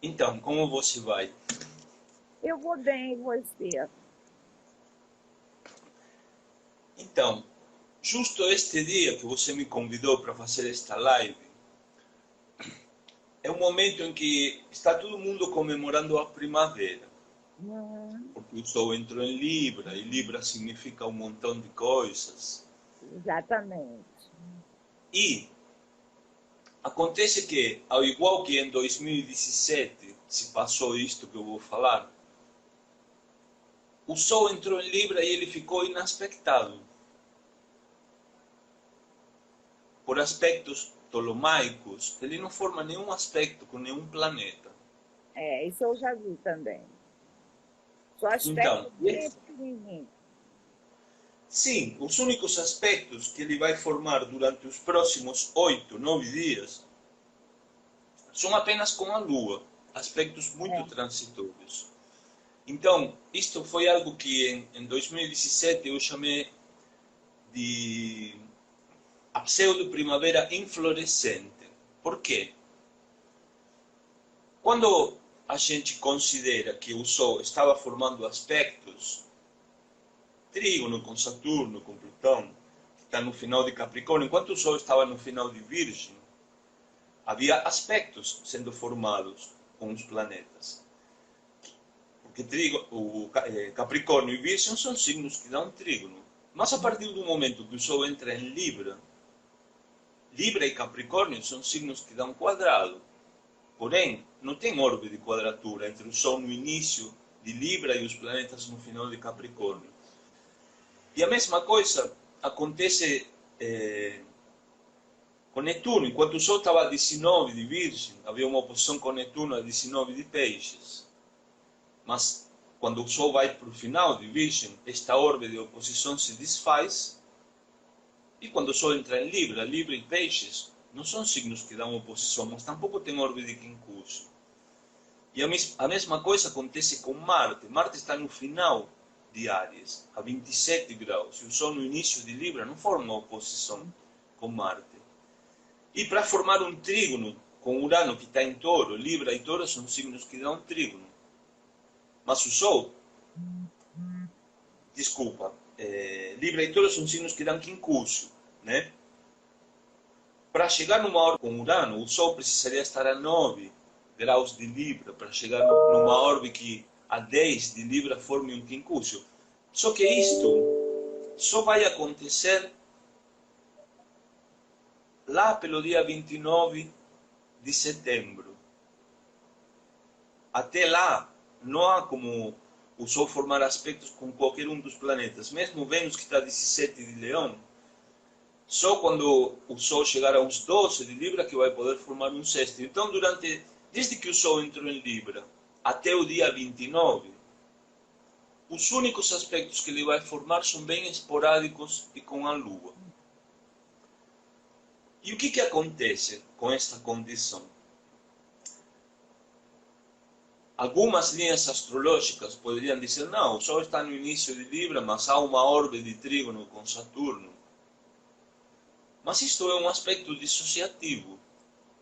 Então, como você vai? Eu vou bem, e você? Então, justo este dia que você me convidou para fazer esta live, é um momento em que está todo mundo comemorando a primavera, Hum, porque o Sol entrou em Libra, e Libra significa um montão de coisas. exatamente. E acontece que, ao igual que em 2017 se passou isto que eu vou falar, o Sol entrou em Libra e ele ficou inaspectado. Por aspectos ptolomaicos, ele não forma nenhum aspecto com nenhum planeta. É, isso eu já vi também. Só Então, aspecto bem pequenininho. sim, os únicos aspectos que ele vai formar durante os próximos 8, 9 dias são apenas com a Lua, aspectos muito É, transitórios. Então, isto foi algo que em 2017 eu chamei de a pseudo-primavera inflorescente. Por quê? Quando a gente considera que o Sol estava formando aspectos, trígono com Saturno, com Plutão, que está no final de Capricórnio, enquanto o Sol estava no final de Virgem, havia aspectos sendo formados com os planetas. Porque Capricórnio e Virgem são signos que dão trígono. Mas a partir do momento que o Sol entra em Libra, Libra e Capricórnio são signos que dão quadrado. Porém, não tem orbe de quadratura entre o Sol no início de Libra e os planetas no final de Capricórnio. E a mesma coisa acontece com Netuno. Enquanto o Sol estava a 19 de Virgem, havia uma oposição com Netuno a 19 de Peixes. Mas quando o Sol vai para o final de Virgem, esta orbe de oposição se desfaz. E quando o Sol entra em Libra, Libra e Peixes não são signos que dão oposição, mas tampouco tem orbe de quincúcio. E a mesma coisa acontece com Marte. Marte está no final de Áries, a 27 graus. E o Sol no início de Libra não forma uma oposição com Marte. E para formar um trígono com Urano que está em Touro, Libra e Touro são signos que dão trígono. Mas o Sol, desculpa, Libra e Touro são signos que dão quincúcio, né? Para chegar numa órbita com Urano, o Sol precisaria estar a 9 graus de Libra para chegar numa órbita que a 10 de Libra forme um quincúcio. Só que isto só vai acontecer lá pelo dia 29 de setembro. Até lá, não há como o Sol formar aspectos com qualquer um dos planetas. Mesmo Vênus, que está a 17 de Leão, só quando o Sol chegar a uns 12 de Libra que vai poder formar um sexto. Então, desde que o Sol entrou em Libra até o dia 29, os únicos aspectos que ele vai formar são bem esporádicos e com a Lua. E o que acontece com esta condição? Algumas linhas astrológicas poderiam dizer, não, o Sol está no início de Libra, mas há uma orbe de trígono com Saturno. Mas isto é um aspecto dissociativo.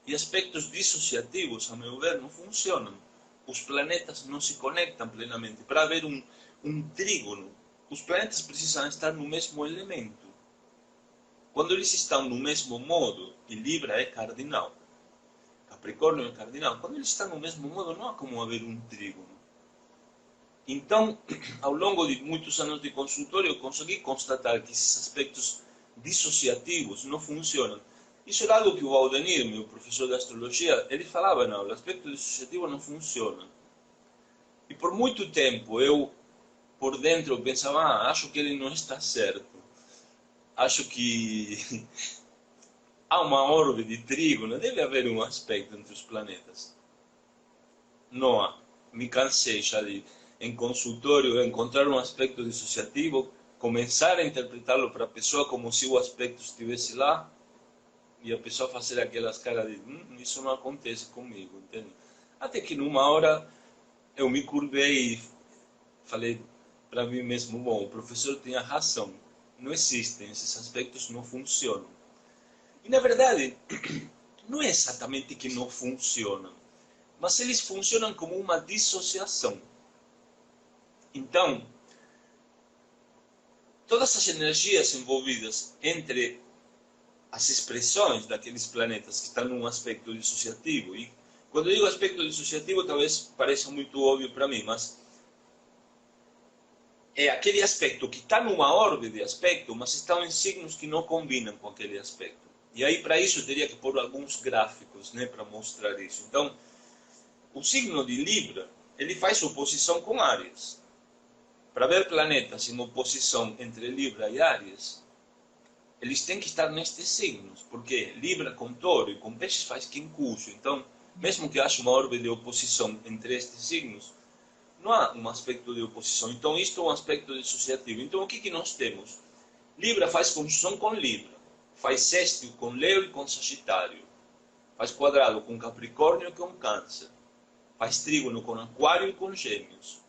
E aspectos dissociativos, a meu ver, não funcionam. Os planetas não se conectam plenamente. Para haver um trígono, os planetas precisam estar no mesmo elemento. Quando eles estão no mesmo modo, e Libra é cardinal, Capricórnio é cardinal, quando eles estão no mesmo modo, não há como haver um trígono. Então, ao longo de muitos anos de consultório, eu consegui constatar que esses aspectos dissociativos não funcionam. Isso era algo que o Valdenir, meu professor de astrologia, ele falava na aula, o aspecto dissociativo não funciona. E por muito tempo eu, por dentro, pensava, acho que ele não está certo. Acho que há uma orbe de trígono, deve haver um aspecto entre os planetas. Não há. Me cansei já de, em consultório, encontrar um aspecto dissociativo, começar a interpretá-lo para a pessoa como se o aspecto estivesse lá, e a pessoa fazer aquelas caras de isso não acontece comigo, entende? Até que numa hora eu me curvei e falei para mim mesmo, bom, o professor tinha razão, não existem, esses aspectos não funcionam. E na verdade, não é exatamente que não funcionam, mas eles funcionam como uma dissociação. Então, todas as energias envolvidas entre as expressões daqueles planetas que estão num aspecto dissociativo, e quando eu digo aspecto dissociativo, talvez pareça muito óbvio para mim, mas é aquele aspecto que está numa órbita de aspecto, mas estão em signos que não combinam com aquele aspecto. E aí, para isso, eu teria que pôr alguns gráficos, né, para mostrar isso. Então, o signo de Libra, ele faz oposição com Áries. Para ver planetas em oposição entre Libra e Áries, eles têm que estar nestes signos, porque Libra com Touro e com Peixes faz quincúcio. Então, mesmo que haja uma órbita de oposição entre estes signos, não há um aspecto de oposição. Então, isto é um aspecto dissociativo. Então, o que nós temos? Libra faz conjunção com Libra, faz sextil com Leão e com Sagitário, faz quadrado com Capricórnio e com Câncer, faz trígono com Aquário e com Gêmeos,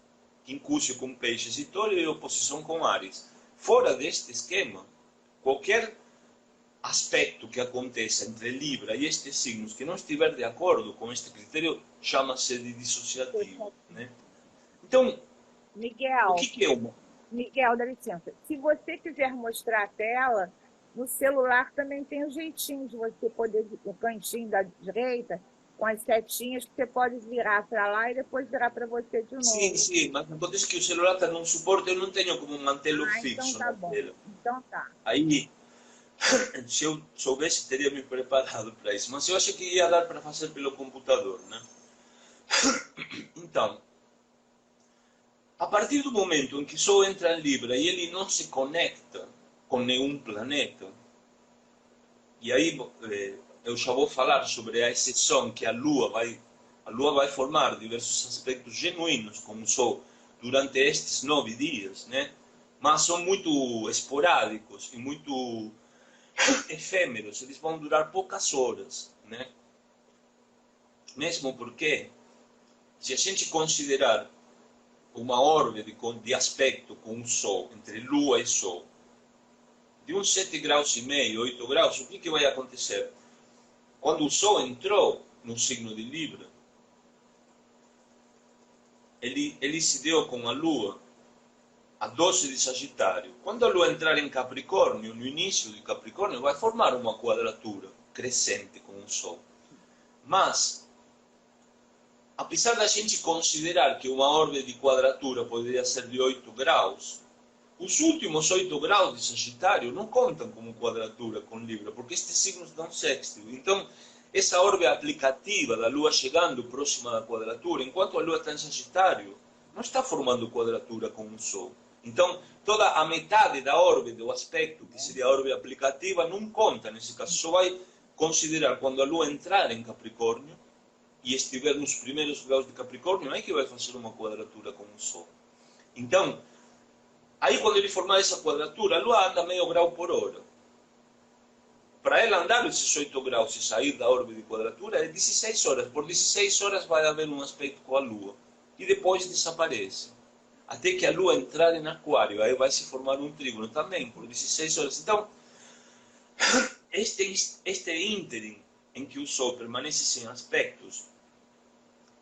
quincúcio com Peixes e Touro e oposição com Áries. Fora deste esquema, qualquer aspecto que aconteça entre Libra e estes signos que não estiver de acordo com este critério chama-se de dissociativo, né? Então, Miguel, o que é uma? Miguel, dá licença. Se você quiser mostrar a tela, no celular também tem um jeitinho de você poder, o cantinho da direita, com as setinhas, que você pode virar para lá e depois virar para você de novo. Sim, mas acontece que o celular está num suporte, eu não tenho como mantê-lo Então fixo tá na bom. tela. Então tá. Aí, se eu soubesse, teria me preparado para isso. Mas eu acho que ia dar para fazer pelo computador, né? Então, a partir do momento em que o Sol entra em Libra e ele não se conecta com nenhum planeta, e aí eu já vou falar sobre a exceção que a Lua vai formar diversos aspectos genuínos com o Sol durante estes 9 dias, né? Mas são muito esporádicos e muito efêmeros, eles vão durar poucas horas, né? Mesmo porque, se a gente considerar uma órbita de aspecto com o Sol, entre Lua e Sol, de uns 7,5 graus, 8 graus, o que vai acontecer? Quando o Sol entrou no signo de Libra, ele se deu com a Lua a 12 de Sagitário. Quando a Lua entrar em Capricórnio, no início de Capricórnio, vai formar uma quadratura crescente com o Sol. Mas, apesar da gente considerar que uma órbita de quadratura poderia ser de 8 graus, os últimos 8 graus de Sagitário não contam como quadratura com Libra, porque estes signos dão sextil. Então, essa órbita aplicativa da Lua chegando próxima da quadratura, enquanto a Lua está em Sagitário, não está formando quadratura com o Sol. Então, toda a metade da órbita, do aspecto, que seria a órbita aplicativa, não conta nesse caso. Só vai considerar quando a Lua entrar em Capricórnio e estiver nos primeiros graus de Capricórnio, aí que vai fazer uma quadratura com o Sol. Então, aí quando ele formar essa quadratura, a Lua anda meio grau por hora. Para ela andar esses 8 graus e sair da órbita de quadratura, é 16 horas. Por 16 horas vai haver um aspecto com a Lua. E depois desaparece. Até que a Lua entrar em Aquário, aí vai se formar um trígono também, por 16 horas. Então, este ínterim em que o Sol permanece sem aspectos,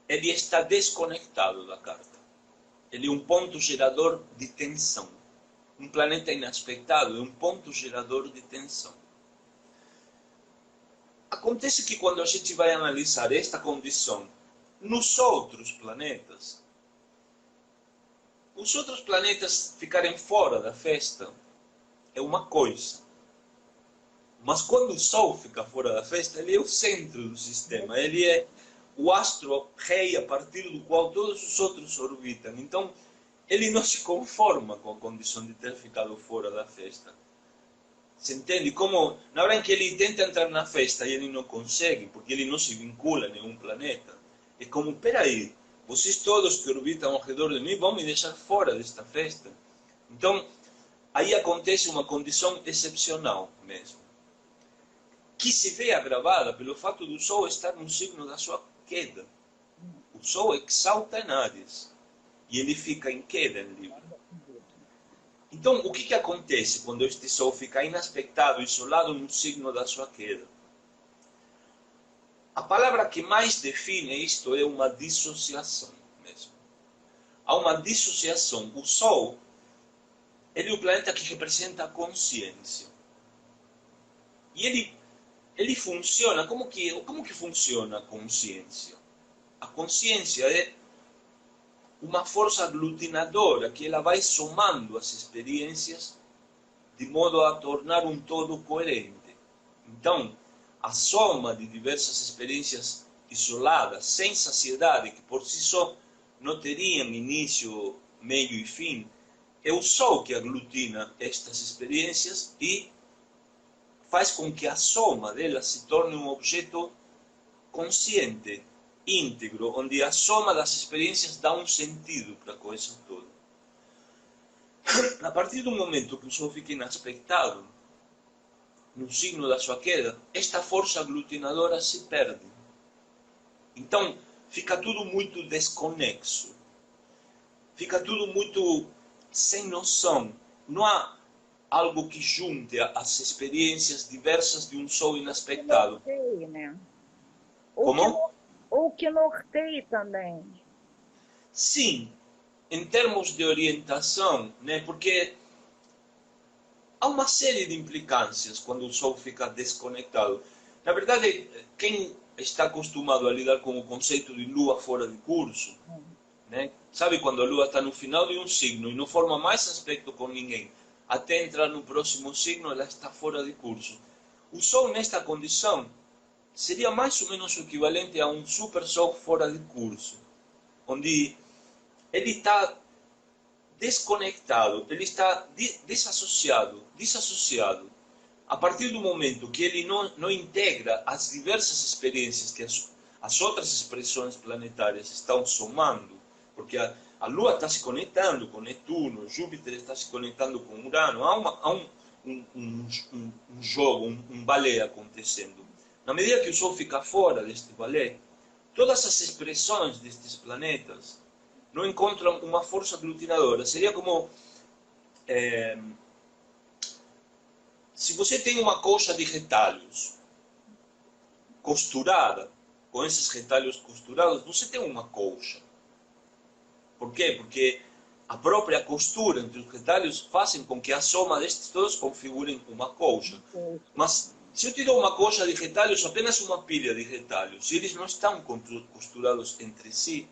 ele está desconectado da carta. Ele é um ponto gerador de tensão. Um planeta inaspectado é um ponto gerador de tensão. Acontece que quando a gente vai analisar esta condição nos outros planetas, os outros planetas ficarem fora da festa é uma coisa. Mas quando o Sol fica fora da festa, ele é o centro do sistema. Ele é o astro rei a partir do qual todos os outros orbitam. Então, ele não se conforma com a condição de ter ficado fora da festa. Se entende? Como na hora em que ele tenta entrar na festa e ele não consegue, porque ele não se vincula a nenhum planeta, é como, peraí, vocês todos que orbitam ao redor de mim vão me deixar fora desta festa. Então, aí acontece uma condição excepcional mesmo, que se vê agravada pelo fato do Sol estar no signo da sua queda. O Sol exalta em Áries e ele fica em queda em Libra. Então, o que acontece quando este Sol fica inaspectado, isolado no signo da sua queda? a palavra que mais define isto é uma dissociação mesmo. Há uma dissociação. O Sol, ele é o planeta que representa a consciência. E ele funciona, como que funciona a consciência? A consciência é uma força aglutinadora que ela vai somando as experiências de modo a tornar um todo coerente. Então, a soma de diversas experiências isoladas, sem saciedade, que por si só não teriam início, meio e fim, é o Sol que aglutina estas experiências e faz com que a soma delas se torne um objeto consciente, íntegro, onde a soma das experiências dá um sentido para a coisa toda. A partir do momento que o Sol fica inaspectado, no signo da sua queda, esta força aglutinadora se perde. Então, fica tudo muito desconexo. Fica tudo muito sem noção. Não há algo que junte as experiências diversas de um Sol inaspectado. Que norteie, né? Como? Ou que norteie também. Sim, em termos de orientação, né? Porque há uma série de implicâncias quando o Sol fica desconectado. Na verdade, quem está acostumado a lidar com o conceito de Lua fora de curso, né? Sabe quando a Lua está no final de um signo e não forma mais aspecto com ninguém, até entrar no próximo signo ela está fora de curso. O Sol nesta condição seria mais ou menos o equivalente a um super Sol fora de curso, onde ele está desconectado, ele está desassociado. A partir do momento que ele não integra as diversas experiências que as outras expressões planetárias estão somando, porque a Lua está se conectando com Netuno, Júpiter está se conectando com Urano, há um jogo, um balé acontecendo. Na medida que o Sol fica fora deste balé, todas as expressões destes planetas não encontram uma força aglutinadora. Seria como se você tem uma colcha de retalhos costurada, com esses retalhos costurados, você tem uma colcha. Por quê? Porque a própria costura entre os retalhos fazem com que a soma destes todos configurem uma colcha. Mas se eu te dou uma colcha de retalhos, apenas uma pilha de retalhos, se eles não estão costurados entre si,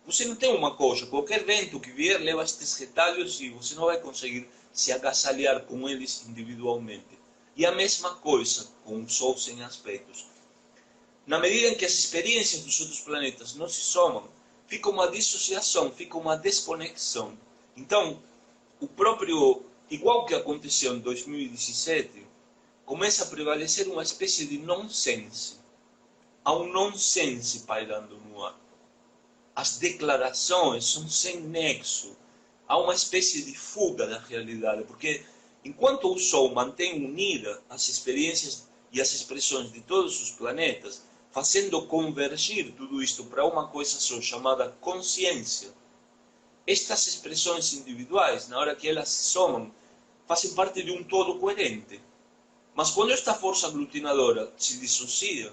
você não tem uma colcha. Qualquer vento que vier leva estes retalhos e você não vai conseguir se agasalhar com eles individualmente. E a mesma coisa com o Sol sem aspectos. Na medida em que as experiências dos outros planetas não se somam, fica uma dissociação, fica uma desconexão. Então, igual que aconteceu em 2017, começa a prevalecer uma espécie de nonsense. Há um nonsense pairando no ar. As declarações são sem nexo. Há uma espécie de fuga da realidade, porque enquanto o Sol mantém unida as experiências e as expressões de todos os planetas, fazendo convergir tudo isto para uma coisa só chamada consciência, estas expressões individuais, na hora que elas se somam, fazem parte de um todo coerente. Mas quando esta força aglutinadora se dissocia,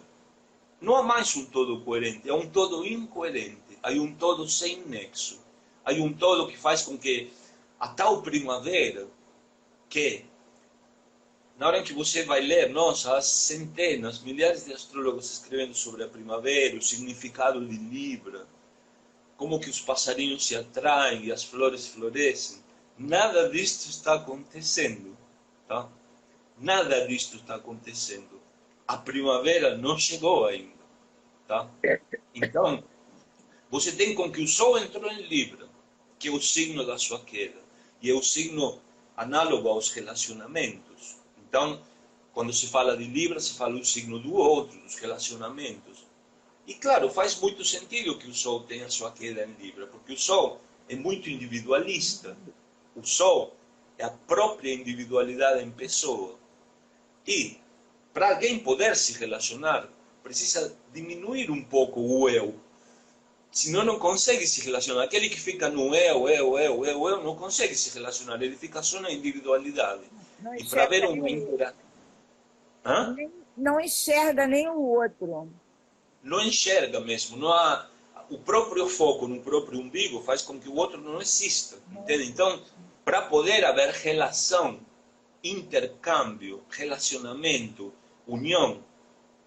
não há mais um todo coerente, é um todo incoerente. Há um todo sem nexo. Há um todo que faz com que a tal primavera, que na hora em que você vai ler, nossa, há centenas, milhares de astrólogos escrevendo sobre a primavera, o significado de Libra, como que os passarinhos se atraem e as flores florescem, nada disto está acontecendo, tá? Nada disto está acontecendo. A primavera não chegou ainda, tá? Então, você tem com que o Sol entrou em Libra, que é o signo da sua queda, e é o signo análogo aos relacionamentos. Então, quando se fala de Libra, se fala do signo do outro, dos relacionamentos. E claro, faz muito sentido que o Sol tenha sua queda em Libra, porque o Sol é muito individualista. O Sol é a própria individualidade em pessoa. E, para alguém poder se relacionar, precisa diminuir um pouco o eu. Senão não consegue se relacionar. Aquele que fica no eu, não consegue se relacionar. Ele fica só na individualidade. E para ver uma interação... Não enxerga nem o outro. não enxerga mesmo, não há, o próprio foco no próprio umbigo faz com que o outro não exista, entende? Então, para poder haver relação, intercâmbio, relacionamento, união,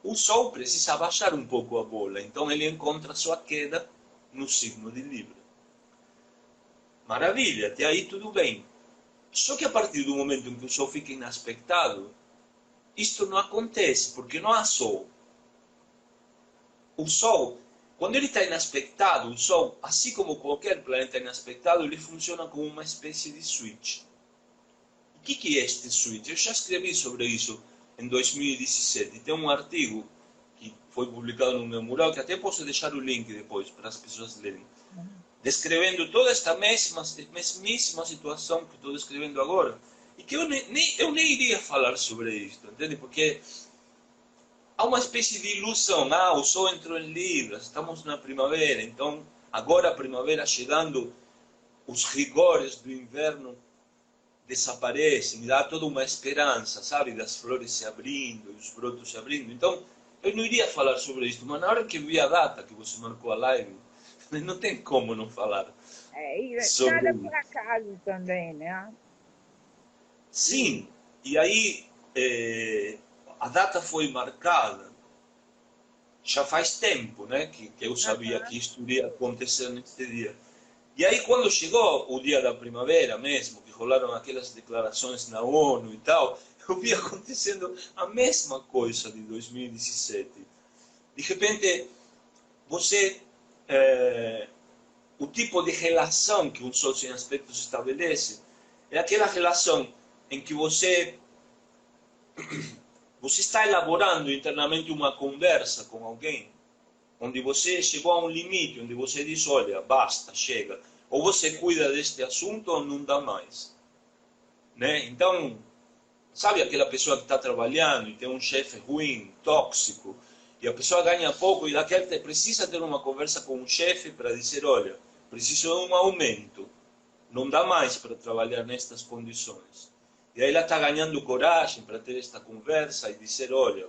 o Sol precisa abaixar um pouco a bola, então ele encontra sua queda no signo de Libra. Maravilha, até aí tudo bem. Só que a partir do momento em que o Sol fica inaspectado, isto não acontece, porque não há Sol. O Sol, quando ele está inaspectado, o Sol, assim como qualquer planeta inaspectado, ele funciona como uma espécie de switch. O que é este switch? Eu já escrevi sobre isso em 2017. Tem um artigo que foi publicado no meu mural, que até posso deixar o link depois para as pessoas lerem, descrevendo toda esta mesmíssima situação que estou descrevendo agora. E que eu nem iria falar sobre isto, entende? Porque há uma espécie de ilusão. O Sol entrou em Libra, estamos na primavera, então agora a primavera chegando, os rigores do inverno desaparecem, dá toda uma esperança, sabe? Das flores se abrindo, os brotos se abrindo. Então, eu não iria falar sobre isto, mas na hora que vi a data que você marcou a live, não tem como não falar sobre nada por acaso também, né? Sim, e aí a data foi marcada já faz tempo, né? Que eu sabia que isto iria acontecer neste dia. E aí quando chegou o dia da primavera mesmo, que rolaram aquelas declarações na ONU e tal, eu vi acontecendo a mesma coisa de 2017. De repente, você... o tipo de relação que um Sol sem aspectos estabelece é aquela relação em que você está elaborando internamente uma conversa com alguém, onde você chegou a um limite, onde você diz, olha, basta, chega. Ou você cuida deste assunto ou não dá mais. Né? Então, sabe aquela pessoa que está trabalhando e tem um chefe ruim, tóxico, e a pessoa ganha pouco e precisa ter uma conversa com um chefe para dizer, olha, preciso de um aumento, não dá mais para trabalhar nestas condições. E aí ela está ganhando coragem para ter esta conversa e dizer, olha,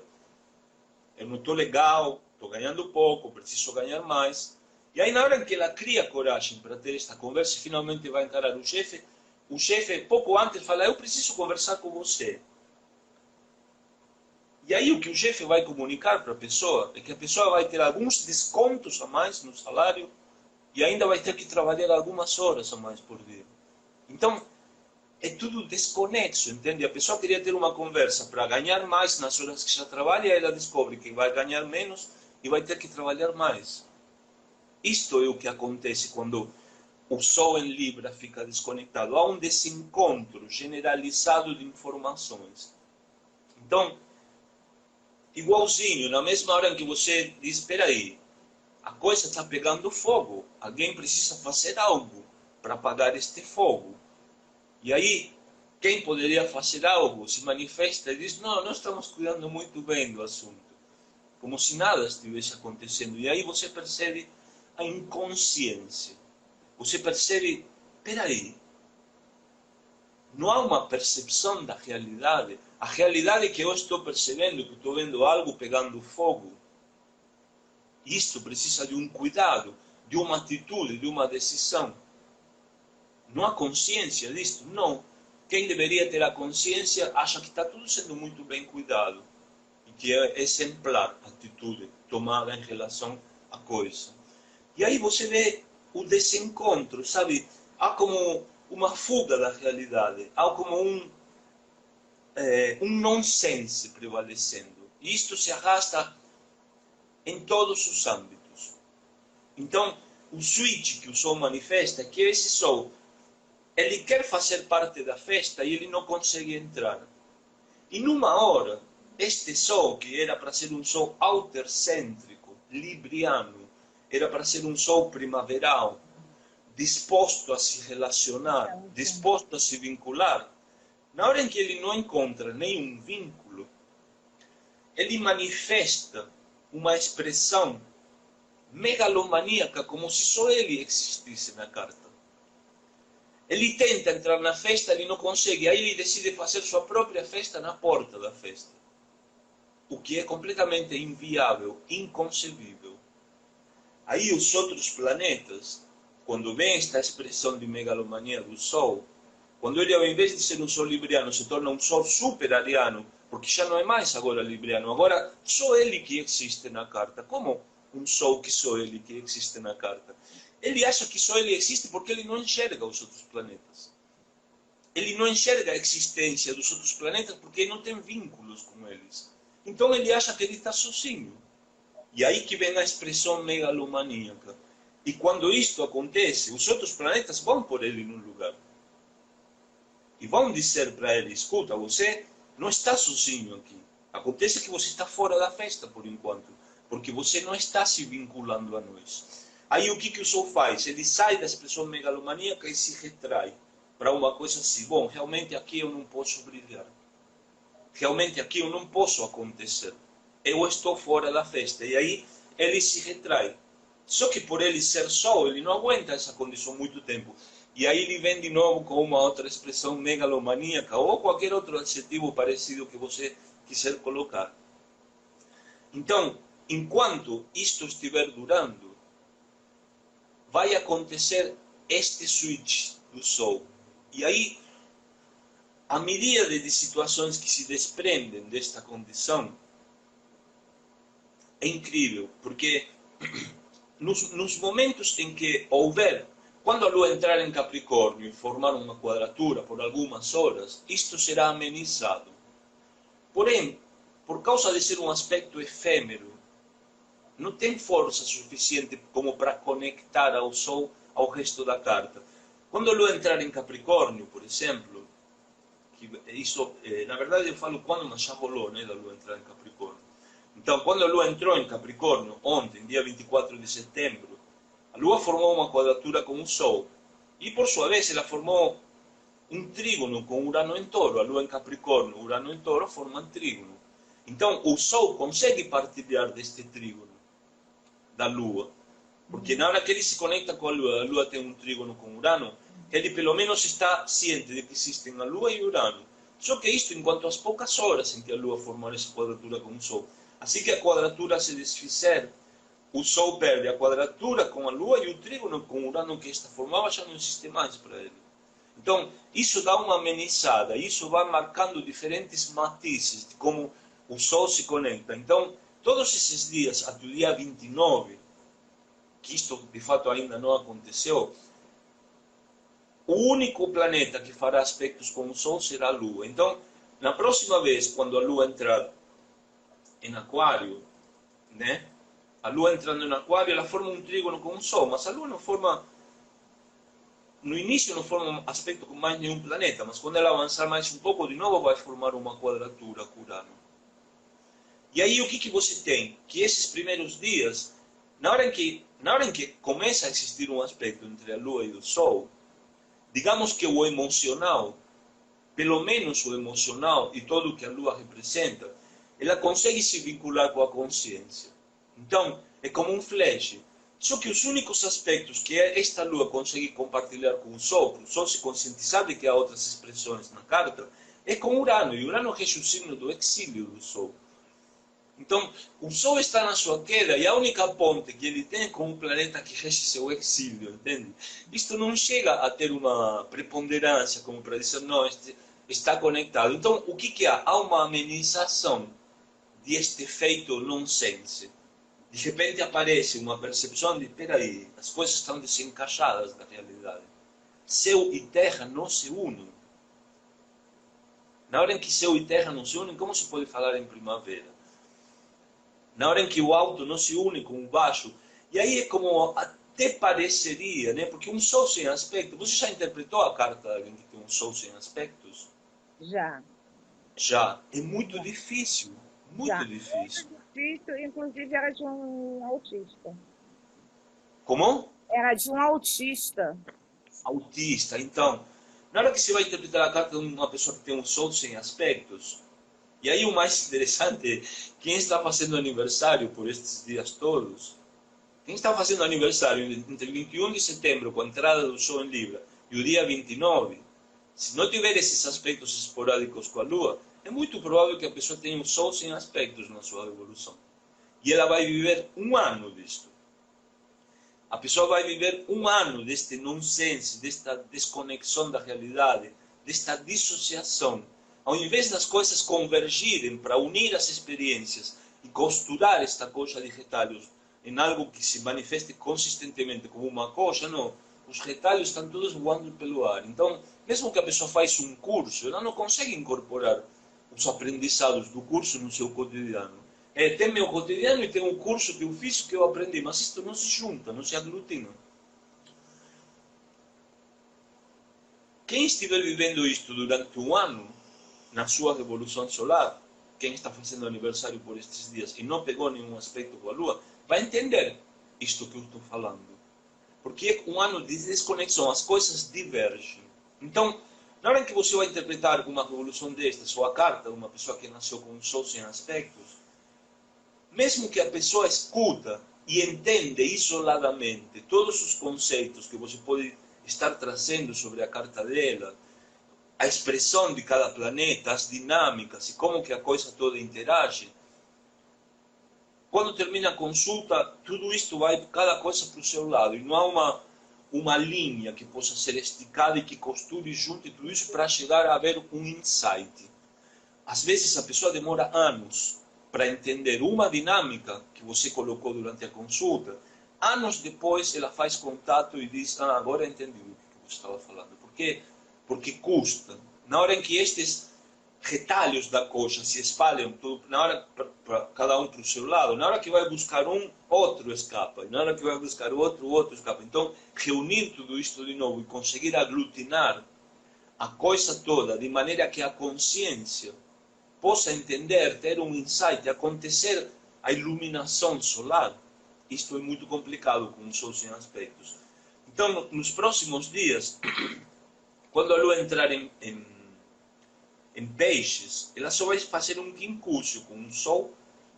eu não estou legal, estou ganhando pouco, preciso ganhar mais. E aí na hora em que ela cria coragem para ter esta conversa e finalmente vai encarar o chefe pouco antes fala, eu preciso conversar com você. E aí o que o chefe vai comunicar para a pessoa é que a pessoa vai ter alguns descontos a mais no salário e ainda vai ter que trabalhar algumas horas a mais por dia. Então, é tudo desconexo, entende? A pessoa queria ter uma conversa para ganhar mais nas horas que já trabalha e ela descobre que vai ganhar menos e vai ter que trabalhar mais. Isto é o que acontece quando o Sol em Libra fica desconectado. Há um desencontro generalizado de informações. Então, igualzinho, na mesma hora em que você diz, espera aí, a coisa está pegando fogo, alguém precisa fazer algo para apagar este fogo. E aí, quem poderia fazer algo se manifesta e diz, não, nós estamos cuidando muito bem do assunto. Como se nada estivesse acontecendo. E aí você percebe a inconsciência. Você percebe, peraí, não há uma percepção da realidade. A realidade é que eu estou percebendo, que estou vendo algo pegando fogo. Isto precisa de um cuidado, de uma atitude, de uma decisão. Não há consciência disto? Não. Quem deveria ter a consciência acha que está tudo sendo muito bem cuidado. E que é exemplar a atitude tomada em relação à coisa. E aí você vê o desencontro, sabe? Há como uma fuga da realidade. Há como um nonsense prevalecendo. E isto se arrasta em todos os âmbitos. Então, o switch que o Sol manifesta é que esse Sol, ele quer fazer parte da festa e ele não consegue entrar. E numa hora, este Sol, que era para ser um Sol altercêntrico, libriano, era para ser um Sol primaveral, disposto a se relacionar, disposto a se vincular, na hora em que ele não encontra nenhum vínculo, ele manifesta uma expressão megalomaníaca, como se só ele existisse na carta. Ele tenta entrar na festa, ele não consegue, aí ele decide fazer sua própria festa na porta da festa. o que é completamente inviável, inconcebível. Aí os outros planetas, quando vem esta expressão de megalomania do Sol, quando ele, ao invés de ser um Sol libriano, se torna um Sol super ariano, porque já não é mais agora libriano, agora só ele que existe na carta. Como um Sol que só ele que existe na carta? Ele acha que só ele existe porque ele não enxerga os outros planetas. Ele não enxerga a existência dos outros planetas porque ele não tem vínculos com eles. Então ele acha que ele está sozinho. E aí que vem a expressão megalomaníaca. E quando isto acontece, os outros planetas vão por ele num lugar. E vão dizer para ele, escuta, você não está sozinho aqui. Acontece que você está fora da festa por enquanto, porque você não está se vinculando a nós. Aí o que o Sol faz? Ele sai da expressão megalomaníaca e se retrai para uma coisa assim, bom, realmente aqui eu não posso brilhar. Realmente aqui eu não posso acontecer. Eu estou fora da festa. E aí ele se retrai. Só que por ele ser Sol, ele não aguenta essa condição muito tempo. E aí ele vem de novo com uma outra expressão megalomaníaca ou qualquer outro adjetivo parecido que você quiser colocar. Então, enquanto isto estiver durando, vai acontecer este switch do Sol. E aí, a miríade de situações que se desprendem desta condição é incrível, porque nos momentos em que houver, quando a Lua entrar em Capricórnio e formar uma quadratura por algumas horas, isto será amenizado. Porém, por causa de ser um aspecto efêmero, não tem força suficiente como para conectar ao Sol ao resto da carta. Quando a Lua entrar em Capricórnio, por exemplo, que isso, na verdade eu falo quando, mas já rolou, né, da Lua entrar em Capricórnio. Então, quando a Lua entrou em Capricórnio, ontem, dia 24 de setembro, a Lua formou uma quadratura com o Sol. E, por sua vez, ela formou um trígono com Urano em Touro. A Lua em Capricórnio, Urano em Touro formam trígono. Então, o Sol consegue partilhar deste trígono da Lua. Porque na hora que ele se conecta com a Lua tem um trígono com Urano, ele pelo menos está ciente de que existem a Lua e Urano. Só que isto enquanto às poucas horas em que a Lua formar essa quadratura com o Sol. Assim que a quadratura se desfizer, o Sol perde a quadratura com a Lua e o trígono com Urano que esta formava já não existe mais para ele. Então, isso dá uma amenizada, isso vai marcando diferentes matizes de como o Sol se conecta. Então, todos esses dias, até o dia 29, que isto de fato ainda não aconteceu, o único planeta que fará aspectos com o Sol será a Lua. Então, na próxima vez, quando a Lua entrar em Aquário, né? A Lua entrando em Aquário, ela forma um trígono com o Sol, mas a Lua não forma, no início não forma um aspecto com mais nenhum planeta, mas quando ela avançar mais um pouco, de novo vai formar uma quadratura com Urano. E aí o que você tem? Que esses primeiros dias, na hora em que começa a existir um aspecto entre a Lua e o Sol, digamos que o emocional, pelo menos o emocional e todo o que a Lua representa, ela consegue se vincular com a consciência. Então, é como um flash. Só que os únicos aspectos que esta Lua consegue compartilhar com o Sol, para o Sol se conscientizar de que há outras expressões na carta, é com Urano. E Urano rege o signo do exílio do Sol. Então, o Sol está na sua queda e a única ponte que ele tem é com o planeta que rege seu exílio, entende? Isto não chega a ter uma preponderância como para dizer, não, está conectado. Então, o que há? Há uma amenização deste efeito nonsense. De repente aparece uma percepção de, peraí, as coisas estão desencaixadas da realidade. Céu e terra não se unem. Na hora em que céu e terra não se unem, como se pode falar em primavera? Na hora em que o alto não se une com o baixo. E aí é como até pareceria, né? Porque um Sol sem aspecto... Você já interpretou a carta de alguém que tem um Sol sem aspectos? Já. Já. É muito difícil. Muito difícil. Muito difícil, inclusive era de um autista. Como? Era de um autista. Autista. Então, na hora que você vai interpretar a carta de uma pessoa que tem um Sol sem aspectos, e aí o mais interessante é quem está fazendo aniversário por estes dias todos, quem está fazendo aniversário entre 21 de setembro, com a entrada do Sol em Libra, e o dia 29, se não tiver esses aspectos esporádicos com a Lua, é muito provável que a pessoa tenha o Sol sem aspectos na sua revolução. E ela vai viver um ano disto. A pessoa vai viver um ano deste nonsense, desta desconexão da realidade, desta dissociação. Ao invés das coisas convergirem para unir as experiências e costurar esta coxa de retalhos em algo que se manifeste consistentemente como uma coxa, não. Os retalhos estão todos voando pelo ar. Então, mesmo que a pessoa faça um curso, ela não consegue incorporar os aprendizados do curso no seu cotidiano. Tem meu cotidiano e tem um curso que eu fiz que eu aprendi, mas isto não se junta, não se aglutina. Quem estiver vivendo isto durante um ano, na sua revolução solar, quem está fazendo aniversário por estes dias e não pegou nenhum aspecto com a Lua, vai entender isto que eu estou falando. Porque é um ano de desconexão, as coisas divergem. Então, na hora em que você vai interpretar uma revolução destas, ou a carta de uma pessoa que nasceu com um Sol sem aspectos, mesmo que a pessoa escuta e entende isoladamente todos os conceitos que você pode estar trazendo sobre a carta dela, a expressão de cada planeta, as dinâmicas e como que a coisa toda interage, quando termina a consulta, tudo isto vai, cada coisa para o seu lado, e não há uma linha que possa ser esticada e que costure junto e tudo isso para chegar a haver um insight. Às vezes a pessoa demora anos para entender uma dinâmica que você colocou durante a consulta. Anos depois ela faz contato e diz, agora entendi o que você estava falando. Por quê? Porque custa. Na hora em que estes retalhos da coxa se espalham, na hora para cada um para o seu lado, na hora que vai buscar um, outro escapa, e na hora que vai buscar o outro escapa. Então, reunir tudo isto de novo e conseguir aglutinar a coisa toda de maneira que a consciência possa entender, ter um insight, acontecer a iluminação solar, isto é muito complicado com o Sol sem aspectos. Então, nos próximos dias, quando a Lua entrar em peixes, ela só vai fazer um quincúcio com o Sol,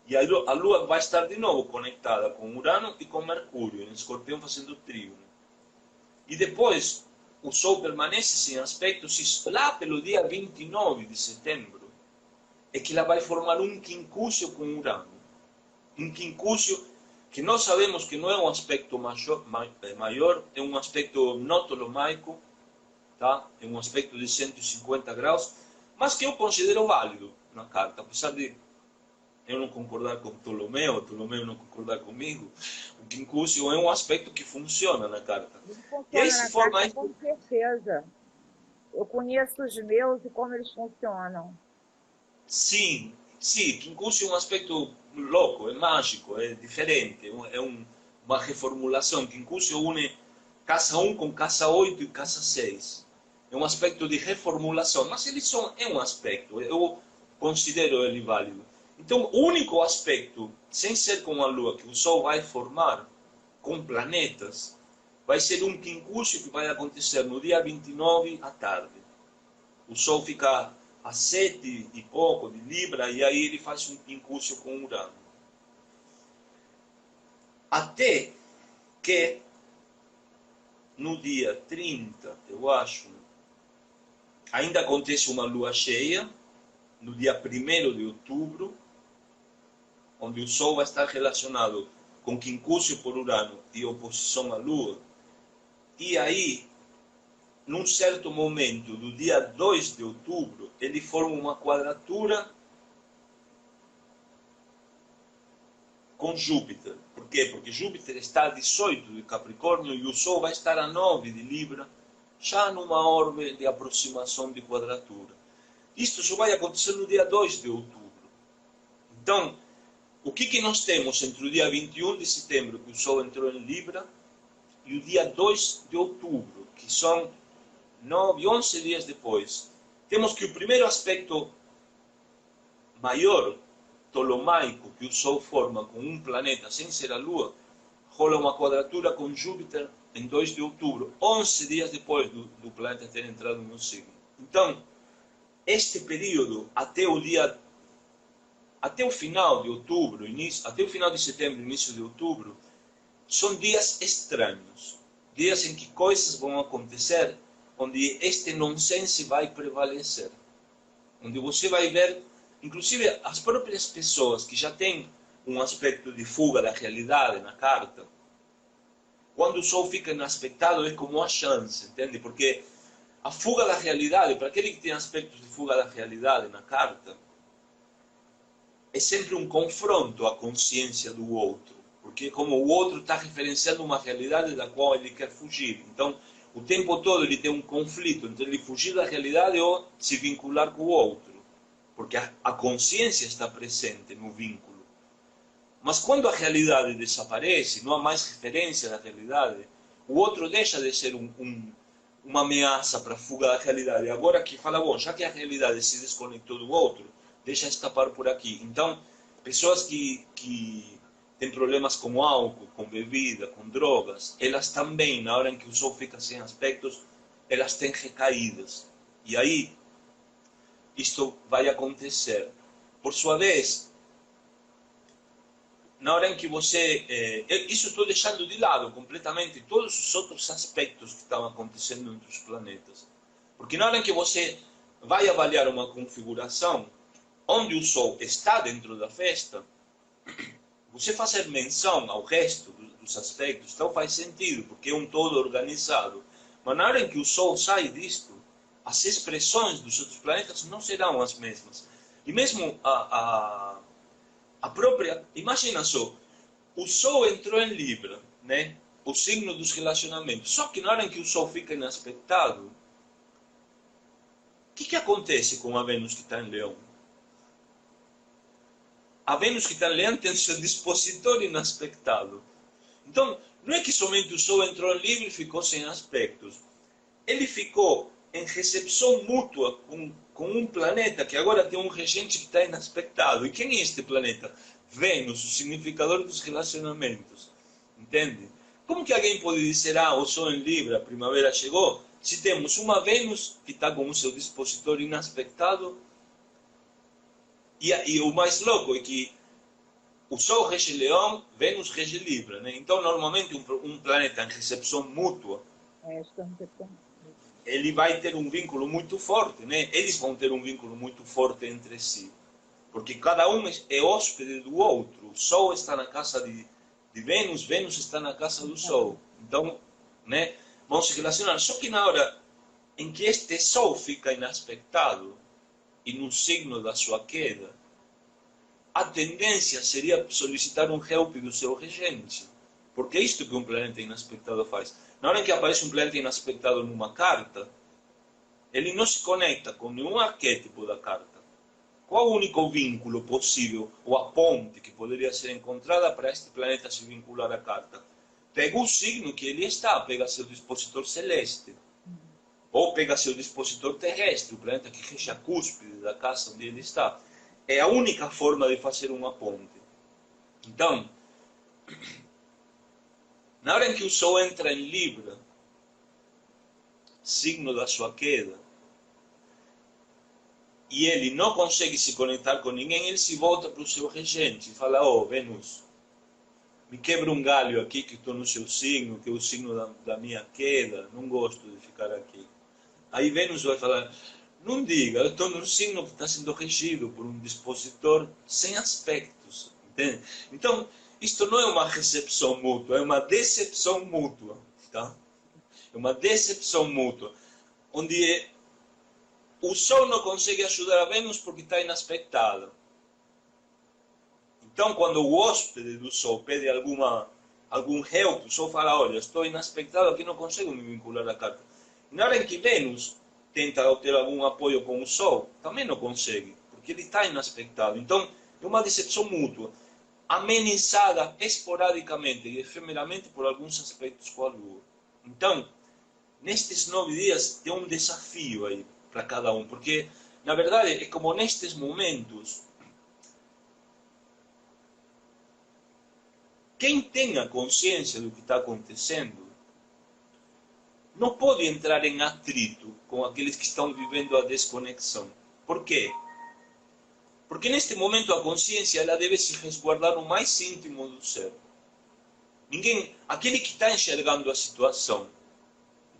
e a Lua vai estar de novo conectada com Urano e com Mercúrio, em Escorpião fazendo trígono. E depois, o Sol permanece sem aspectos, lá pelo dia 29 de setembro, é que ela vai formar um quincúcio com Urano. Um quincúcio que nós sabemos que não é um aspecto maior, é um aspecto não ptolomaico, tá? É um aspecto de 150 graus, mas que eu considero válido na carta, apesar de eu não concordar com Ptolomeu não concordar comigo, o quincúcio é um aspecto que funciona na carta. E aí se forma aí... Com certeza. Eu conheço os meus e como eles funcionam. Sim, quincúcio é um aspecto louco, é mágico, é diferente, é uma reformulação. Quincúcio une casa 1 com casa 8 e casa 6. É um aspecto de reformulação, mas é um aspecto, eu considero ele válido. Então, o único aspecto, sem ser com a Lua, que o Sol vai formar com planetas, vai ser um quincúcio que vai acontecer no dia 29 à tarde. O Sol fica a 7 e pouco de Libra, e aí ele faz um quincúcio com Urano. Até que, no dia 30, eu acho, ainda acontece uma lua cheia, no dia 1º de outubro, onde o Sol vai estar relacionado com quincúcio por Urano e oposição à Lua. E aí, num certo momento, do dia 2 de outubro, ele forma uma quadratura com Júpiter. Por quê? Porque Júpiter está a 18 de Capricórnio e o Sol vai estar a 9 de Libra, já numa orbe de aproximação de quadratura. Isto só vai acontecer no dia 2 de outubro. Então, o que nós temos entre o dia 21 de setembro, que o Sol entrou em Libra, e o dia 2 de outubro, que são 11 dias depois? Temos que o primeiro aspecto maior, ptolomaico, que o Sol forma com um planeta sem ser a Lua, rola uma quadratura com Júpiter em 2 de outubro, 11 dias depois do planeta ter entrado no signo. Então, este período, até o final de outubro, até o final de setembro, início de outubro, são dias estranhos, dias em que coisas vão acontecer, onde este nonsense vai prevalecer. onde você vai ver, inclusive as próprias pessoas que já têm um aspecto de fuga da realidade na carta, quando o Sol fica inaspectado é como a chance, entende? Porque a fuga da realidade, para aquele que tem aspectos de fuga da realidade na carta, é sempre um confronto à consciência do outro, porque como o outro está referenciando uma realidade da qual ele quer fugir. Então, o tempo todo ele tem um conflito entre ele fugir da realidade ou se vincular com o outro, porque a consciência está presente no vínculo. Mas quando a realidade desaparece, não há mais referência da realidade, o outro deixa de ser uma ameaça para a fuga da realidade. Agora que fala, bom, já que a realidade se desconectou do outro, deixa escapar por aqui. Então, pessoas que têm problemas com álcool, com bebida, com drogas, elas também, na hora em que o Sol fica sem aspectos, elas têm recaídas. E aí, isto vai acontecer. Por sua vez, na hora em que você... isso estou deixando de lado completamente todos os outros aspectos que estão acontecendo entre os planetas. Porque na hora em que você vai avaliar uma configuração, onde o Sol está dentro da festa, você fazer menção ao resto dos aspectos, então faz sentido, porque é um todo organizado. Mas na hora em que o Sol sai disto, as expressões dos outros planetas não serão as mesmas. E mesmo a própria... Imagina só, o Sol entrou em Libra, né? O signo dos relacionamentos. Só que na hora em que o Sol fica inaspectado, o que acontece com a Vênus que está em Leão? A Vênus que está em Leão tem seu dispositor inaspectado. Então, não é que somente o Sol entrou em Libra e ficou sem aspectos. Ele ficou em recepção mútua com um planeta que agora tem um regente que está inaspectado. E quem é este planeta? Vênus, o significador dos relacionamentos. Entende? Como que alguém pode dizer, o Sol em Libra, a primavera chegou, se temos uma Vênus que está com o seu dispositor inaspectado? E o mais louco é que o Sol rege Leão, Vênus rege Libra, né? Então, normalmente, um planeta em recepção mútua, ele vai ter um vínculo muito forte, né? Eles vão ter um vínculo muito forte entre si. Porque cada um é hóspede do outro. O Sol está na casa de Vênus, Vênus está na casa do Sol. Então, né, vão se relacionar. Só que na hora em que este Sol fica inaspectado e no signo da sua queda, a tendência seria solicitar um help do seu regente. Porque é isto que um planeta inaspectado faz. Na hora em que aparece um planeta inaspectado numa carta, ele não se conecta com nenhum arquétipo da carta. Qual o único vínculo possível, ou a ponte que poderia ser encontrada para este planeta se vincular à carta? Pega o signo que ele está, pega seu dispositor celeste. Ou pega seu dispositor terrestre, o planeta que rege a cúspide da casa onde ele está. É a única forma de fazer uma ponte. Então, na hora em que o Sol entra em Libra, signo da sua queda, e ele não consegue se conectar com ninguém, ele se volta para o seu regente e fala, Vênus, me quebra um galho aqui que estou no seu signo, que é o signo da minha queda, não gosto de ficar aqui. Aí Vênus vai falar, não diga, eu estou num signo que está sendo regido por um dispositor sem aspectos, entende? Então, isto não é uma recepção mútua, é uma decepção mútua, tá? É uma decepção mútua, onde o Sol não consegue ajudar a Vênus porque está inaspectada. Então, quando o hóspede do Sol pede algum help, o Sol fala, olha, estou inaspectado aqui, não consigo me vincular à carta. E na hora em que Vênus tenta ter algum apoio com o Sol, também não consegue, porque ele está inaspectado. Então, é uma decepção mútua, amenizada esporadicamente e efemeramente por alguns aspectos com a Lua. Então, nestes 9 dias, tem um desafio aí para cada um, porque, na verdade, é como nestes momentos, quem tem a consciência do que está acontecendo, não pode entrar em atrito com aqueles que estão vivendo a desconexão. Por quê? Porque neste momento a consciência ela deve se resguardar no mais íntimo do ser. Aquele que está enxergando a situação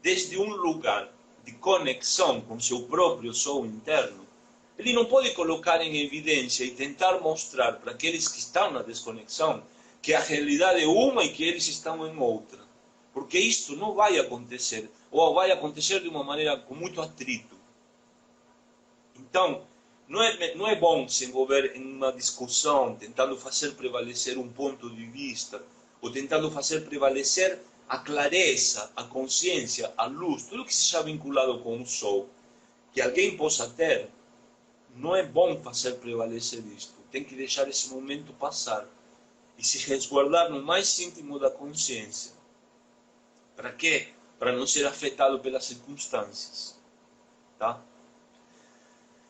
desde um lugar de conexão com seu próprio Sol interno, ele não pode colocar em evidência e tentar mostrar para aqueles que estão na desconexão que a realidade é uma e que eles estão em outra. Porque isto não vai acontecer, ou vai acontecer de uma maneira com muito atrito. Então, não é bom se envolver em uma discussão, tentando fazer prevalecer um ponto de vista, ou tentando fazer prevalecer a clareza, a consciência, a luz, tudo que seja vinculado com o sol, que alguém possa ter. Não é bom fazer prevalecer isto. Tem que deixar esse momento passar e se resguardar no mais íntimo da consciência. Para quê? Para não ser afetado pelas circunstâncias. Tá?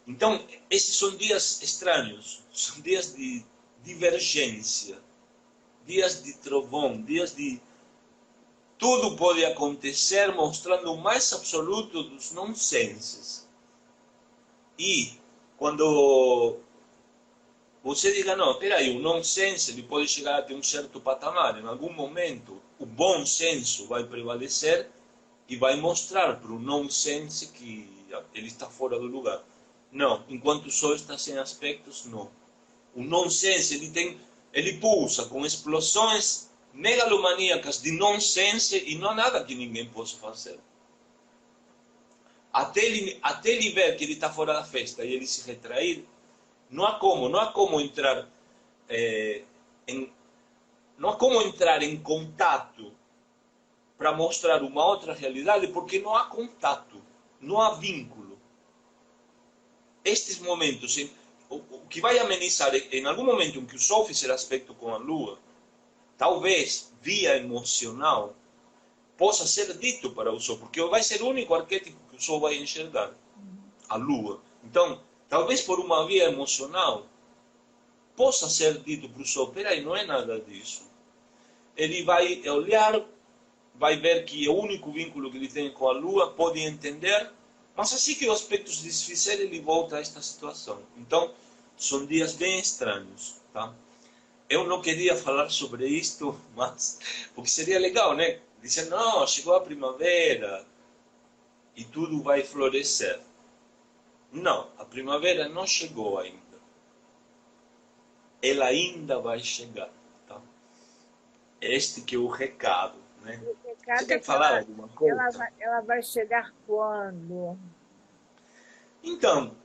Então, esses são dias estranhos, são dias de divergência, dias de trovão, dias de... Tudo pode acontecer mostrando o mais absoluto dos nonsenses. E quando você diga, não, peraí, o nonsense ele pode chegar até um certo patamar, em algum momento o bom senso vai prevalecer e vai mostrar para o nonsense que ele está fora do lugar. Não, enquanto o sol está sem aspectos, não. O nonsense ele pulsa com explosões megalomaníacas de nonsense e não há nada que ninguém possa fazer. Até ele ver que ele está fora da festa e ele se retrair, não há como entrar não há como entrar em contato para mostrar uma outra realidade, porque não há contato, não há vínculo. Estes momentos, o que vai amenizar em algum momento em que o Sol fizer aspecto com a Lua, talvez via emocional, possa ser dito para o Sol, porque vai ser o único arquétipo que o Sol vai enxergar, a Lua. Então, talvez por uma via emocional, possa ser dito para o Sol, peraí, não é nada disso. Ele vai olhar, vai ver que é o único vínculo que ele tem com a Lua, pode entender, mas assim que o aspecto se desfizer, ele volta a esta situação. Então, são dias bem estranhos, tá? Eu não queria falar sobre isto, mas porque seria legal, né? Dizer, não, chegou a primavera e tudo vai florescer. Não, a primavera não chegou ainda. Ela ainda vai chegar, tá? Este que é o recado, né? O recado Você quer é que falar alguma coisa? ela vai chegar quando? Então,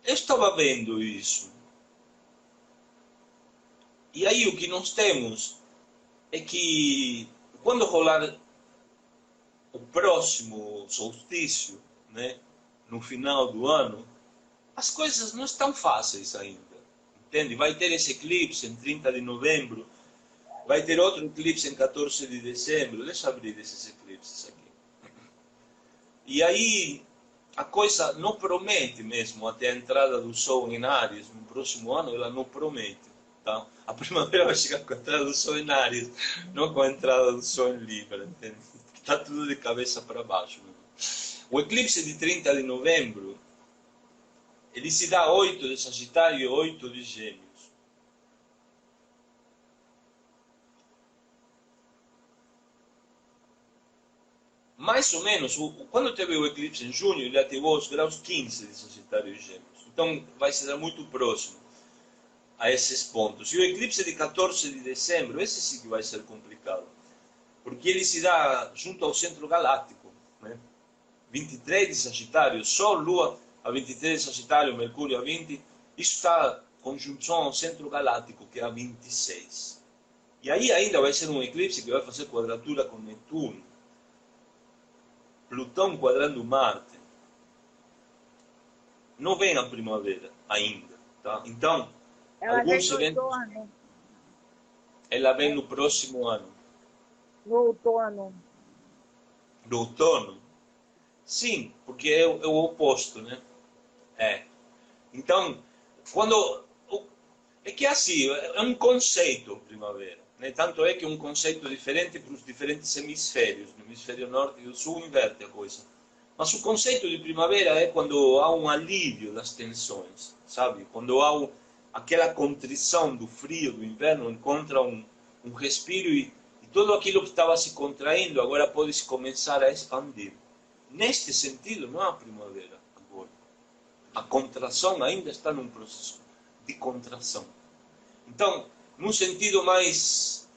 eu estava vendo isso. E aí o que nós temos é que quando rolar o próximo solstício, né, no final do ano, as coisas não estão fáceis ainda. Entende? Vai ter esse eclipse em 30 de novembro, vai ter outro eclipse em 14 de dezembro. Deixa eu abrir esses eclipses aqui. E aí a coisa não promete mesmo até a entrada do Sol em Áries no próximo ano, ela não promete. Tá? A primavera vai chegar com a entrada do Sol em Áries, não com a entrada do Sol em Libra. Entende? Está tudo de cabeça para baixo. Né? O eclipse de 30 de novembro, ele se dá 8 de Sagitário e 8 de Gêmeos. Mais ou menos, quando teve o eclipse em junho, ele ativou os graus 15 de Sagitário e Gêmeos. Então vai ser muito próximo a esses pontos. E o eclipse de 14 de dezembro, esse sim que vai ser complicado. Porque ele se dá junto ao centro galáctico. Né? 23 de Sagitário, Sol, Lua a 23 de Sagitário, Mercúrio a 20. Isso está conjunção ao centro galáctico, que é a 26. E aí ainda vai ser um eclipse que vai fazer quadratura com Netuno. Plutão quadrando Marte. Não vem a primavera ainda. Tá? Então, Ela vem alguns no eventos... outono. Ela vem no próximo ano. No outono. No outono? Sim, porque é o oposto, né? É. Então, quando... É que assim, é um conceito primavera. Né? Tanto é que é um conceito diferente para os diferentes hemisférios. No hemisfério norte e do sul inverte a coisa. Mas o conceito de primavera é quando há um alívio das tensões, sabe? Quando há aquela contrição do frio, do inverno, encontra um respiro e tudo aquilo que estava se contraindo agora pode se começar a expandir. Neste sentido, não há primavera agora. a contração ainda está num processo de contração. Então, num sentido mais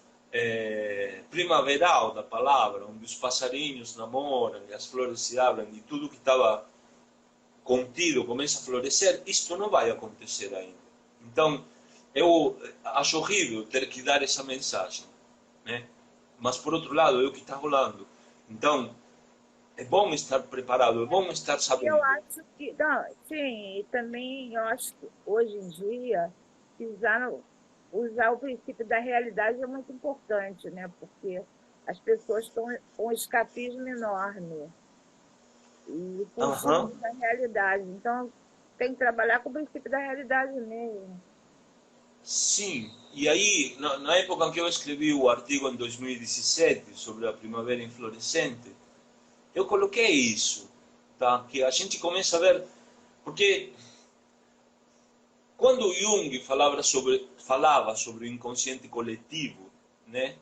primaveral da palavra, onde os passarinhos namoram e as flores se abrem e tudo que estava contido começa a florescer, isto não vai acontecer ainda. Então, eu acho horrível ter que dar essa mensagem, né? Mas, por outro lado, é o que está rolando. Então, é bom estar preparado, é bom estar sabendo. Eu acho que, não, sim, e também eu acho que hoje em dia, usar o princípio da realidade é muito importante, né? Porque as pessoas estão com um escapismo enorme e Aham. fugindo da realidade. Então, tem que trabalhar com o princípio da realidade mesmo. Sim, e aí, na época em que eu escrevi o artigo em 2017 sobre a primavera inflorescente, eu coloquei isso, tá? Que a gente começa a ver, porque quando Jung falava sobre o inconsciente coletivo, né?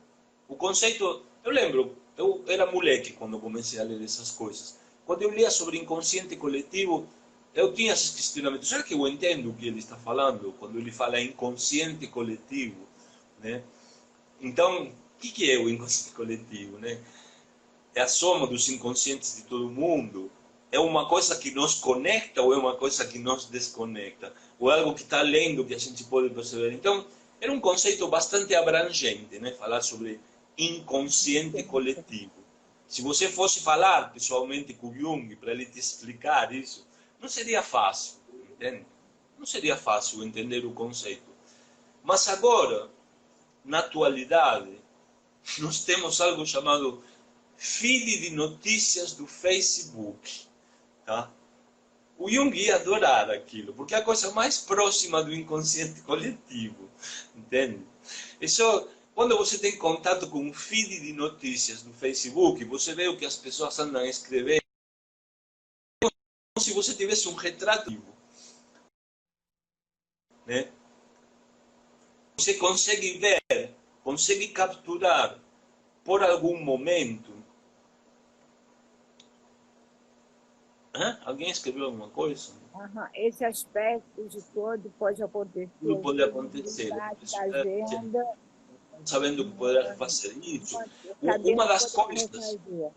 O conceito, eu lembro, eu era moleque quando comecei a ler essas coisas. Quando eu lia sobre inconsciente coletivo, eu tinha esses questionamentos. Será que eu entendo o que ele está falando quando ele fala inconsciente coletivo, né? Então, o que é o inconsciente coletivo, né? É a soma dos inconscientes de todo mundo? É uma coisa que nos conecta ou é uma coisa que nos desconecta? Ou é algo que está além do que a gente pode perceber? Então, era um conceito bastante abrangente, né? Falar sobre inconsciente coletivo. Se você fosse falar pessoalmente com Jung para ele te explicar isso, não seria fácil, entende? Não seria fácil entender o conceito. Mas agora, na atualidade, nós temos algo chamado feed de notícias do Facebook, tá? O Jung ia adorar aquilo, porque é a coisa mais próxima do inconsciente coletivo, entende? E só quando você tem contato com um feed de notícias do Facebook, você vê o que as pessoas andam a escrever, como se você tivesse um retrato vivo, né? Você consegue ver, consegue capturar por algum momento. Hã? Alguém escreveu alguma coisa? Aham. Esse aspecto de todo pode Tudo acontecer, pode acontecer. visibilidade da agenda, Sabendo que poderá fazer isso. sabendo Uma que das podemos coisas, fazer.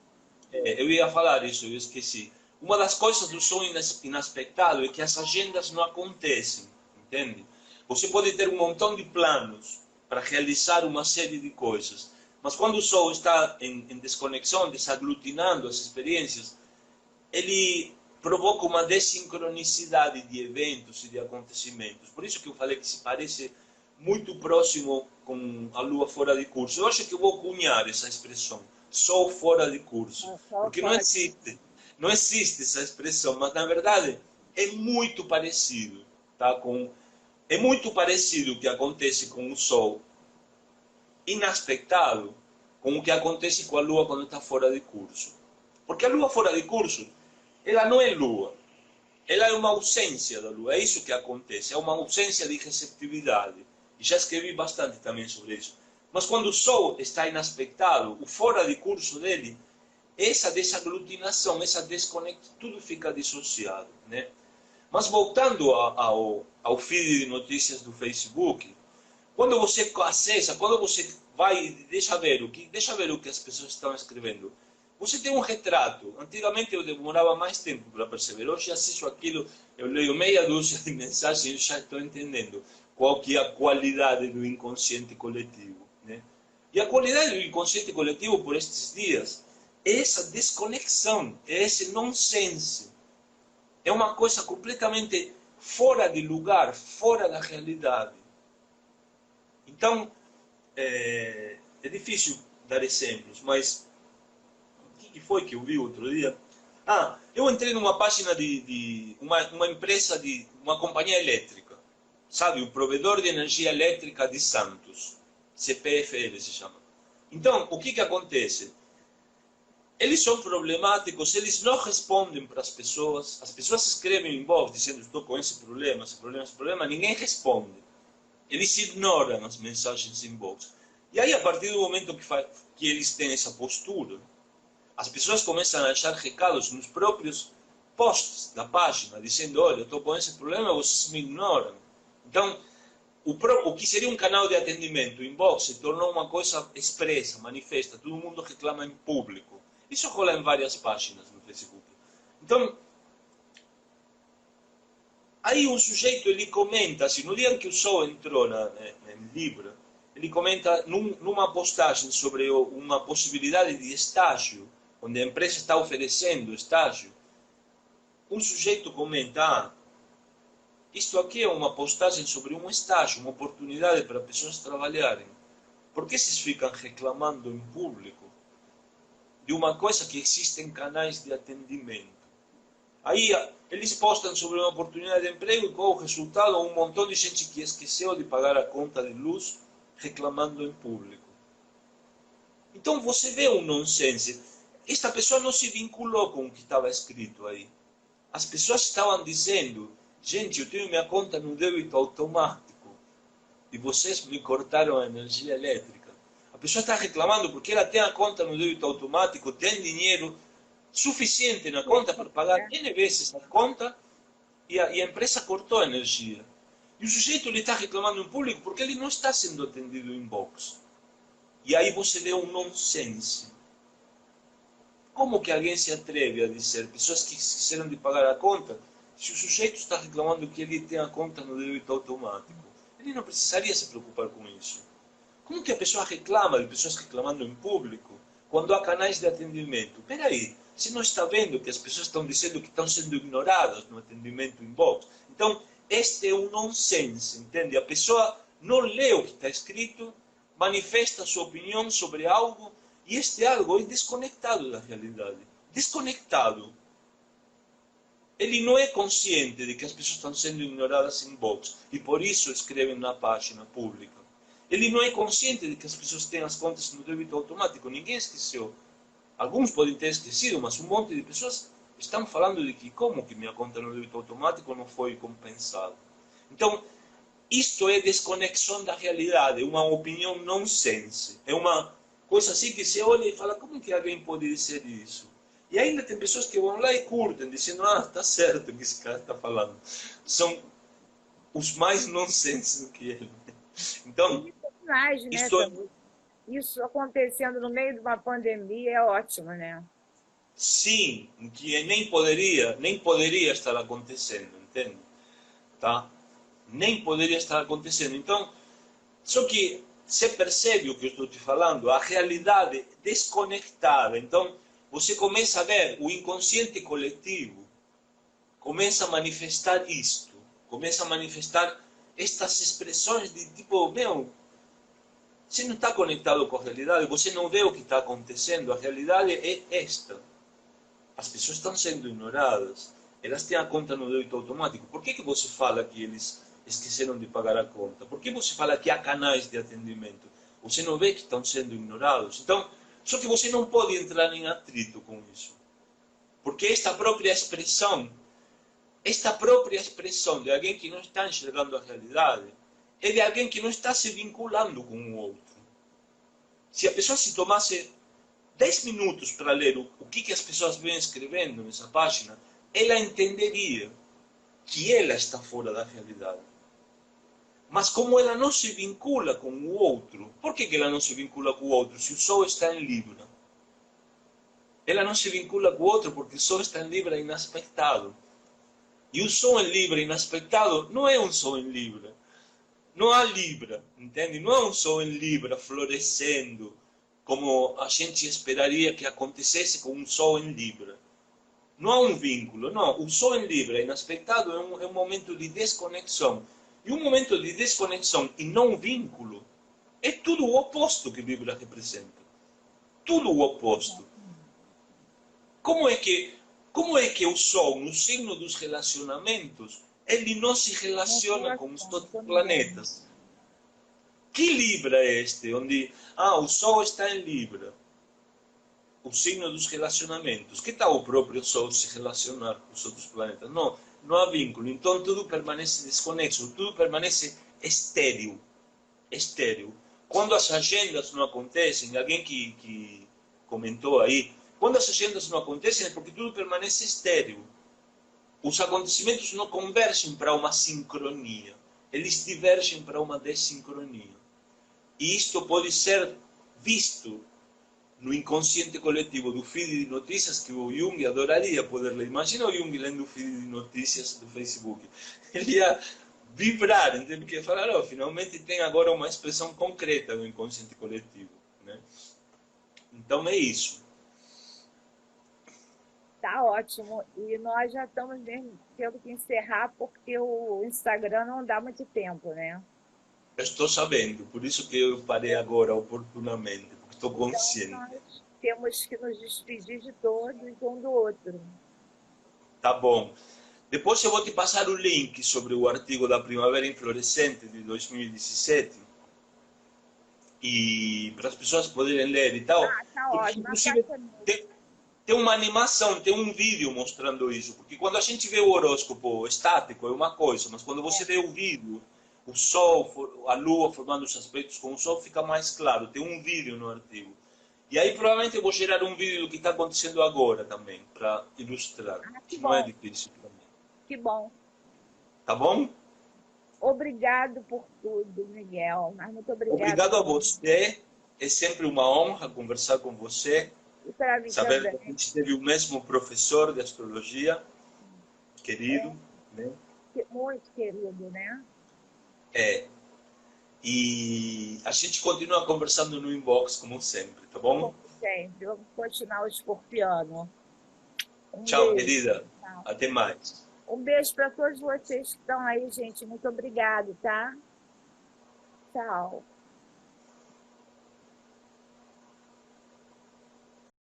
eu ia falar isso, eu esqueci. Uma das coisas do sonho inexpectável é que as agendas não acontecem, entende? Você pode ter um montão de planos para realizar uma série de coisas, mas quando o sol está em desconexão, desaglutinando as experiências, ele provoca uma desincronicidade de eventos e de acontecimentos. Por isso que eu falei que se parece muito próximo com a lua fora de curso. Eu acho que eu vou cunhar essa expressão, sol fora de curso, Só porque não fora existe, não existe essa expressão, mas na verdade é muito parecido, tá? É muito parecido o que acontece com o sol inaspectado com o que acontece com a lua quando está fora de curso. Porque a lua fora de curso, ela não é lua, ela é uma ausência da lua, é isso que acontece, é uma ausência de receptividade. E já escrevi bastante também sobre isso. Mas quando o sol está inaspectado, o fora de curso dele, essa desaglutinação, essa desconexão, tudo fica dissociado, né? Mas voltando ao feed de notícias do Facebook, quando você acessa, quando você vai, deixa ver o que as pessoas estão escrevendo. Você tem um retrato. Antigamente eu demorava mais tempo para perceber. Hoje assisto aquilo, eu leio meia dúzia de mensagens e eu já estou entendendo qual que é a qualidade do inconsciente coletivo, né? E a qualidade do inconsciente coletivo por estes dias é essa desconexão, é esse nonsense. É uma coisa completamente fora de lugar, fora da realidade. Então, é difícil dar exemplos, mas o que foi que eu vi outro dia? Ah, eu entrei numa página de uma empresa, de uma companhia elétrica, sabe? O provedor de energia elétrica de Santos, CPFL se chama. Então, o que acontece? Eles são problemáticos, eles não respondem para as pessoas escrevem em voz dizendo estou com esse problema, esse problema, esse problema, ninguém responde. Eles ignoram as mensagens em voz. E aí, a partir do momento que eles têm essa postura, as pessoas começam a achar recados nos próprios posts da página, dizendo, olha, eu estou com esse problema, vocês me ignoram. Então, o que seria um canal de atendimento, o inbox, se tornou uma coisa expressa, manifesta, todo mundo reclama em público. Isso rola em várias páginas no Facebook. Então, aí um sujeito, ele comenta, assim, no dia em que o Sol entrou em Libra, ele comenta numa postagem sobre uma possibilidade de estágio, onde a empresa está oferecendo estágio, um sujeito comenta, isto aqui é uma postagem sobre um estágio, uma oportunidade para pessoas trabalharem. Por que vocês ficam reclamando em público de uma coisa que existe em canais de atendimento? Aí eles postam sobre uma oportunidade de emprego e qual o resultado? Um montão de gente que esqueceu de pagar a conta de luz reclamando em público. Então você vê um nonsense. Esta pessoa não se vinculou com o que estava escrito aí. As pessoas estavam dizendo, gente, eu tenho minha conta no débito automático e vocês me cortaram a energia elétrica. A pessoa está reclamando porque ela tem a conta no débito automático, tem dinheiro suficiente na conta para pagar N vezes a conta e a empresa cortou a energia. E o sujeito está reclamando em público porque ele não está sendo atendido em box. E aí você vê um nonsense. Como que alguém se atreve a dizer, pessoas que esqueceram de pagar a conta, se o sujeito está reclamando que ele tem a conta no débito automático? Ele não precisaria se preocupar com isso. Como que a pessoa reclama de pessoas reclamando em público quando há canais de atendimento? Espera aí, você não está vendo que as pessoas estão dizendo que estão sendo ignoradas no atendimento inbox? Então, este é um nonsense, entende? A pessoa não lê o que está escrito, manifesta sua opinião sobre algo, e este algo é desconectado da realidade. Desconectado. Ele não é consciente de que as pessoas estão sendo ignoradas em box, e por isso escrevem na página pública. Ele não é consciente de que as pessoas têm as contas no débito automático. Ninguém esqueceu. Alguns podem ter esquecido, mas um monte de pessoas estão falando de que como que minha conta no débito automático não foi compensada. Então, isto é desconexão da realidade, é uma opinião nonsense. É uma coisa assim que você olha e fala, como que alguém pode dizer isso? E ainda tem pessoas que vão lá e curtem, dizendo, está certo o que esse cara está falando. São os mais nonsense do que ele. Então, isso acontecendo no meio de uma pandemia é ótimo, né? Sim, que nem poderia estar acontecendo, entende? Tá? Nem poderia estar acontecendo. Então, só que você percebe o que eu estou te falando, a realidade desconectada. Então, você começa a ver o inconsciente coletivo, começa a manifestar isto, começa a manifestar estas expressões de tipo, você não está conectado com a realidade, você não vê o que está acontecendo, a realidade é esta. As pessoas estão sendo ignoradas, elas têm a conta no débito automático. Por que você fala que eles esqueceram de pagar a conta? Por que você fala que há canais de atendimento? Você não vê que estão sendo ignorados? Então, só que você não pode entrar em atrito com isso. Porque esta própria expressão de alguém que não está enxergando a realidade, é de alguém que não está se vinculando com o outro. Se a pessoa se tomasse 10 minutos para ler o que as pessoas vêm escrevendo nessa página, ela entenderia que ela está fora da realidade. Mas como ela não se vincula com o outro, por que ela não se vincula com o outro se o Sol está em Libra? Ela não se vincula com o outro porque o Sol está em Libra inaspectado. E o Sol em Libra inaspectado não é um Sol em Libra. Não há Libra, entende? Não é um Sol em Libra florescendo, como a gente esperaria que acontecesse com um Sol em Libra. Não há um vínculo, não. O Sol em Libra inaspectado é um momento de desconexão. E um momento de desconexão e não vínculo é tudo o oposto que Libra representa. Tudo o oposto. Como é que o Sol, no signo dos relacionamentos, ele não se relaciona com os outros planetas? Que Libra é este? Onde o Sol está em Libra, o signo dos relacionamentos. Que tal o próprio Sol se relacionar com os outros planetas? Não há vínculo. Então tudo permanece desconexo, tudo permanece estéril. Quando as agendas não acontecem, alguém que comentou aí, quando as agendas não acontecem é porque tudo permanece estéril. os acontecimentos não convergem para uma sincronia, eles divergem para uma desincronia. E isto pode ser visto no inconsciente coletivo do feed de notícias que o Jung adoraria poder ler. Imagina o Jung lendo o feed de notícias do Facebook. Ele ia vibrar, entende? Porque falar, oh, finalmente tem agora uma expressão concreta do inconsciente coletivo, né? Então é isso. Tá ótimo. E nós já estamos mesmo tendo que encerrar porque o Instagram não dá muito tempo, né? Eu estou sabendo, por isso que eu parei agora oportunamente, porque estou Então consciente. nós temos que nos despedir de todos um do outro. Tá bom. Depois eu vou te passar o link sobre o artigo da Primavera Inflorescente de 2017 e para as pessoas poderem ler e tal, Ah, tá porque ótimo. inclusive tem uma animação, tem um vídeo mostrando isso, porque quando a gente vê o horóscopo estático é uma coisa, mas quando você vê o vídeo, o Sol, a Lua formando os aspectos com o Sol, fica mais claro, tem um vídeo no artigo. E aí provavelmente eu vou gerar um vídeo do que está acontecendo agora também, para ilustrar, Ah, que que não é bom, difícil também. que bom. Tá bom? Obrigado por tudo, Miguel. Mas muito obrigada Obrigado a mesmo. você, é sempre uma honra conversar com você, E para mim saber que a também. gente teve o mesmo professor de astrologia, querido, né? Muito querido, né? É, e a gente continua conversando no inbox, como sempre, tá bom? Como sempre. Vamos continuar o escorpiano. Um Tchau, beijo. querida. Tá? Até mais. Um beijo para todos vocês que estão aí, gente. Muito obrigado, tá? Tchau.